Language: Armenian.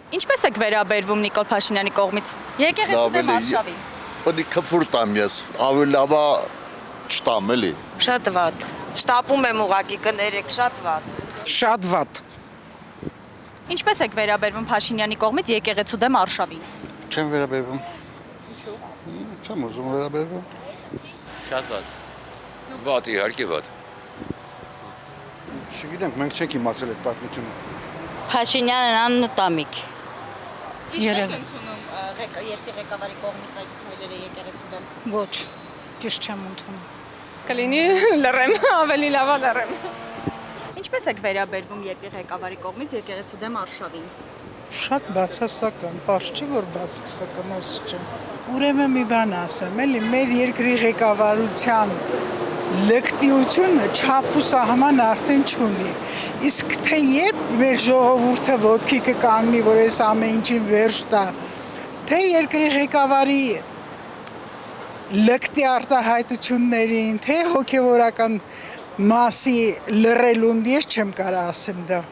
Ինչպես եք վերաբերվում Նիկոլ Փաշինյանի կողմից եկեղեցու դեմ արշավին։ Պետք է քֆուր տամ ես, ավելի լավ է չտամ էլի։ Շատ վատ։ Շտապում եմ ուղակի կներեք, շատ վատ։ Շատ վատ։ Ինչպես եք վերաբերվում Փաշինյանի կողմից եկեղեցու դեմ արշավին։ Չեմ վերաբերվում։ Ինչու՞։ Չեմ ուզում վերաբերվում։ Շատ վատ։ Վատ իհարկե վատ։ Չգիտենք, մենք չենք իմացել այդ պատմությունը։ Փաշինյանն աննտամիկ։ Ճիշտ եք ընդունում երկրի ղեկավարի կողմից այդ քայլերը եկեղեցու դեմ։ Ոչ, ճիշտ չեմ ընդունում։ Կլինի լռեմ, ավելի լավ է լռեմ։ Ինչպես եք վերաբերվում երկրի ղեկավարի կողմից եկեղեցու դեմ արշավին։ Շատ բացասական, պարզ չէ որ բացասական ասում։ Ուրեմն մի բան ասեմ, էլի մեր երկրի ղեկավարության լկտիությունը չափ ու սահման արդեն չունի։ Իսկ թե երբ մեր ժողովուրդը ոտքի կկանգնի, որ այս ամեն ինչին վերջ տա, թե երկրի ղեկավարի լկտի արտահայտություններին, թե հոգևորական մասի լռելուն ես չեմ կարող ասեմ դա։